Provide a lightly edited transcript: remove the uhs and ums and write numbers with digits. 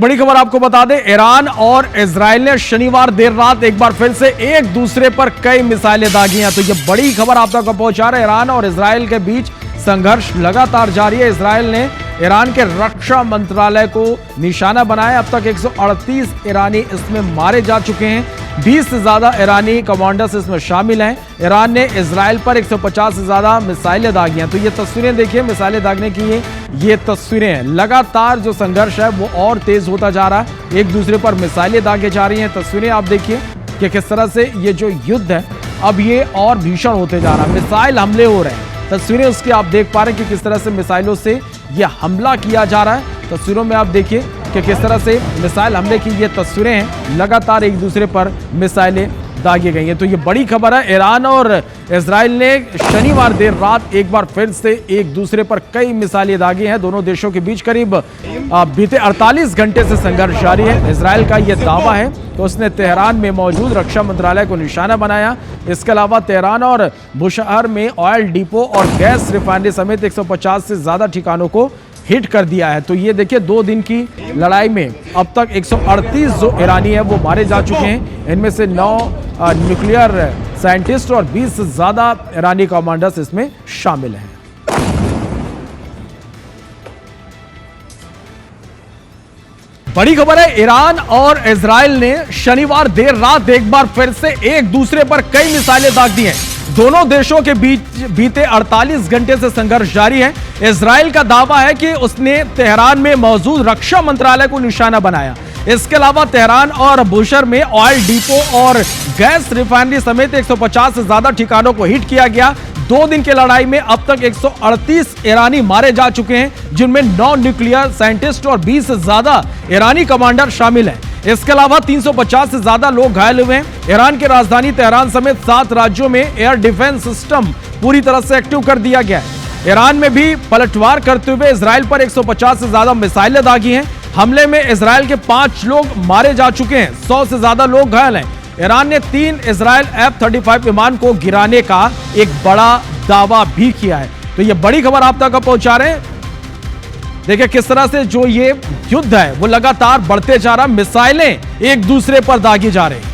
बड़ी खबर आपको बता दें, ईरान और इजराइल ने शनिवार देर रात एक बार फिर से एक दूसरे पर कई मिसाइलें दागी हैं। तो ये बड़ी खबर आप तक पहुंचा रहे हैं। ईरान और इजराइल के बीच संघर्ष लगातार जारी है। इजराइल ने ईरान के रक्षा मंत्रालय को निशाना बनाया। अब तक 138 ईरानी इसमें मारे जा चुके हैं। 20 से ज्यादा ईरानी कमांडर्स इसमें शामिल हैं। ईरान ने इजराइल पर 150 से ज्यादा मिसाइलें दागी हैं। तो ये तस्वीरें देखिए, मिसाइलें दागने की ये तस्वीरें हैं। लगातार जो संघर्ष है वो और तेज होता जा रहा है। एक दूसरे पर मिसाइलें दागे जा रही हैं। तस्वीरें आप देखिए कि किस तरह से ये जो युद्ध है अब ये और भीषण होते जा रहा है। मिसाइल हमले हो रहे हैं। तस्वीरें उसकी आप देख पा रहे हैं कि किस तरह से मिसाइलों से ये हमला किया जा रहा है। तस्वीरों में आप देखिए कि किस तरह से मिसाइल हमले की ये तस्वीरें हैं। लगातार एक दूसरे पर मिसाइलें दागी गई हैं। तो ये बड़ी खबर है। ईरान और इजराइल ने शनिवार देर रात एक बार फिर से एक दूसरे पर कई मिसाइलें दागी हैं। दोनों देशों के बीच करीब बीते 48 घंटे से संघर्ष जारी है। इजराइल का यह दावा है कि उसने तेहरान में मौजूद रक्षा मंत्रालय को निशाना बनाया। इसके अलावा तेहरान और बुशहर में ऑयल डिपो और गैस रिफाइनरी समेत 150 से ज्यादा ठिकानों को हिट कर दिया है। तो ये देखिए 2 दिन की लड़ाई में अब तक 138 जो ईरानी है वो मारे जा चुके हैं। इनमें से 9 न्यूक्लियर साइंटिस्ट और 20 से ज्यादा ईरानी कमांडर्स इसमें शामिल हैं। बड़ी खबर है, ईरान और इजराइल ने शनिवार देर रात एक बार फिर से एक दूसरे पर कई मिसाइलें दाग दी हैं। दोनों देशों के बीच बीते 48 घंटे से संघर्ष जारी है। इजराइल का दावा है कि उसने तेहरान में मौजूद रक्षा मंत्रालय को निशाना बनाया। इसके अलावा तेहरान और बुशहर में ऑयल डिपो और गैस रिफाइनरी समेत 150 से ज्यादा ठिकानों को हिट किया गया। 2 दिन की लड़ाई में अब तक 138 ईरानी मारे जा चुके हैं, जिनमें 9 न्यूक्लियर साइंटिस्ट और 20 से ज्यादा ईरानी कमांडर शामिल हैं। इसके अलावा 350 से ज्यादा लोग घायल हुए हैं। ईरान की राजधानी तेहरान समेत 7 राज्यों में एयर डिफेंस सिस्टम पूरी तरह से एक्टिव कर दिया गया है। ईरान में भी पलटवार करते हुए इजराइल पर 150 से ज्यादा मिसाइलें दागी हैं। हमले में इजराइल के 5 लोग मारे जा चुके हैं। 100 से ज्यादा लोग घायल हैं। ईरान ने 3 इजराइल F-35 विमान को गिराने का एक बड़ा दावा भी किया है। तो ये बड़ी खबर आप तक पहुंचा रहे हैं। देखिए किस तरह से जो ये युद्ध है वो लगातार बढ़ते जा रहा है। मिसाइलें एक दूसरे पर दागी जा रही हैं।